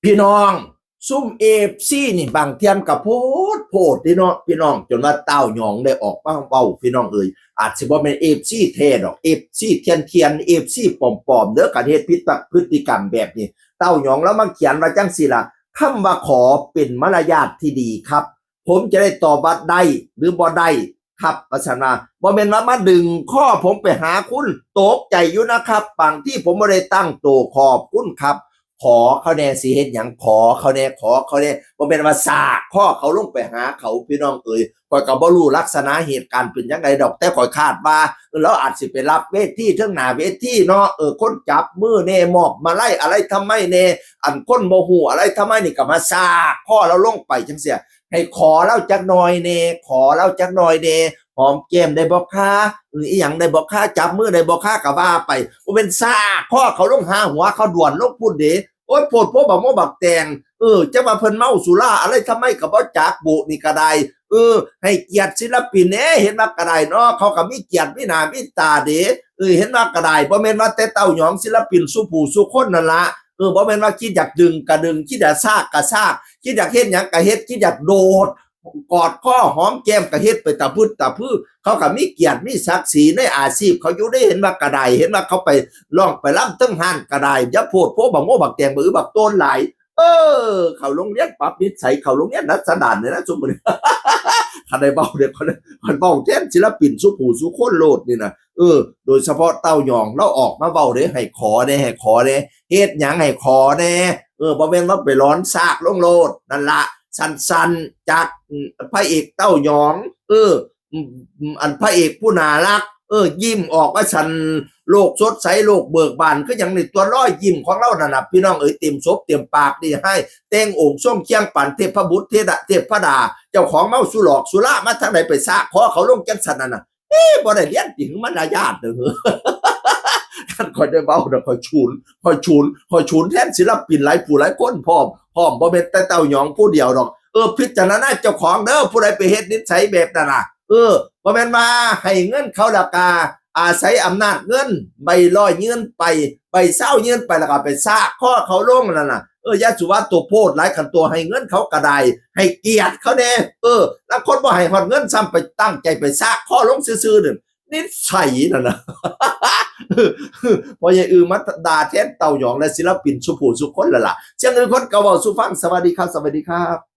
พี่น้องซุ่มเอฟซีนี่บางเทียมกับโพดพี่น้องพี่น้องจนว่าเต้าหยองได้ออกมาเบาพี่น้องเอ่ยอาจสิบ่เป็นเอฟซีเทดอกเอฟซีเทียนเอฟซีปลอมๆเด้อการเฮ็ดพฤติกรรมแบบนี้เต้าหยองแล้วมาเขียนว่าจังสิล่ะคำว่าขอเป็นมารยาทที่ดีครับ ผมจะได้ตอบว่าได้หรือบ่ได้ครับประสานาบ่แม่นว่ามาดึงข้อผมไปหาคุณตกใจอยู่นะครับบางที่ผมบ่ได้ตั้งโตขอบคุณครับ ขอเขาแน่สิเฮ็ดหยังขอเขาแน่บ่แม่นว่าซากข้อเขาลงไปหาเขาพี่น้องเอ๋ยข้อยก็บ่รู้ลักษณะเหตุการณ์เป็นจังไดดอกแต่ข้อยคาดว่าแล้วอาจสิไปรับเวทีเทิงหน้าเวทีเนาะคนจับมือแน่มอบมาไล่อะไรทำไมแน่อันคนบ่ฮู้อะไรทำไมนี่ก็มาซากข้อเราลงไปจังซี่ให้ขอเราจักหน่อยแน่ขอเราจักหน่อยแน่หอมแก้มได้บ่คะอีหยังได้บ่คะจับมือได้บ่คะก็ว่าไปบ่เป็นซากข้อเขาลงหาหัวเขาด่วนลงพุ่นเด้ โอ้ยโพดพวกบักโมบักแตงจะมาเพิ่นเมาสุราอะไรทำไมกับบ่จักบุนี่ก็ได้ให้เกียรติศิลปินแหน่เห็นว่ากระไดเนาะเขาก็มีเกียรติมีหน้ามีตาเด้เห็นว่ากระไดบ่แม่นว่าแต่เต้าหยองศิลปินสู่ผู้สู่คนนั่นล่ะบ่แม่นว่าคิดอยากดึงก็ดึงคิดอยากซากก็ซากคิดอยากเฮ็ดหยังก็เฮ็ดคิดอยากโดดกอดข้อหอมแก้มก็เฮ็ดไปตะพึดตะพื้เขาก็มีเกียรติมีศักดิ์ศรีในอาชีพเขาอยู่ได้เห็นว่ากระไดเห็นว่าเขาไปร้องไปรำตึ้งห้านกระไดอย่าโพดโพบักโมบักแตงบือบักโตนหลายเขาโรงเรียนปรับนิสัยเขาโรงเรียนรัศดรเนี่ยนะซุมื้อนี้คันได้เว้าเนี่ยคันเว้าแทนศิลปินสู่ผู้สู่คนโลดนี่นะโดยเฉพาะเต้ายองเราออกมาเว้าเด้ให้ขอเด้เฮ็ดหยังให้ขอแน่บ่แม่นว่าไปร้อนซากลงโลดนั่นล่ะสั้นๆจากพระเอกเต้ายองอันพระเอกผู้น่ารักยิ้มออกว่าฉันโลกสดใสโลกเบิกบานก็อย่างในตัวร้อยยิ้มของเรานั่นน่ะพี่น้องเต็มศพเต็มปากนี่ให้แต่งองค์ทรงเคียงปั่นเทพบุตรเทพดาเจ้าของเมาสุหลอกสุระมาทางไหนไปซะขอเขาลงจังสันนั่นน่ะบ่ได้เรียนถึงมารยาทเด้อท่านคอยได้เบาเด้อคอยชูนแทนศิลปินหลายผู้หลายคนพร้อมบ่แม่นแต่เต้าหยองผู้เดียวดอกพิจารณาเจ้าของเด้อผู้ใดไปเฮ็ดนิสัยแบบนั้นน่ะบ่แม่นว่าให้เงินเขาแล้วก็อาศัยอำนาจเงินใบร้อยเงินไปใบเศร้าเงินไปแล้วก็ไปซากข้อเขาลงนั่นน่ะยาสุว่าตัวโพดหลายขันตัวให้เงินเขาก็ได้ให้เกียรติเขาแน่แล้วคนบ่ให้ฮอดเงินซ้ำไปตั้งใจไปซากข้อลงซื่อๆนั่นนิสัยนั่นน่ะพออย่ามาด่าแทนเต่าหยองและศิลปินสุผู้สุคนแล้วล่ะเชียงอื่นคนก็เว้าสู่ฟังสวัสดีครับ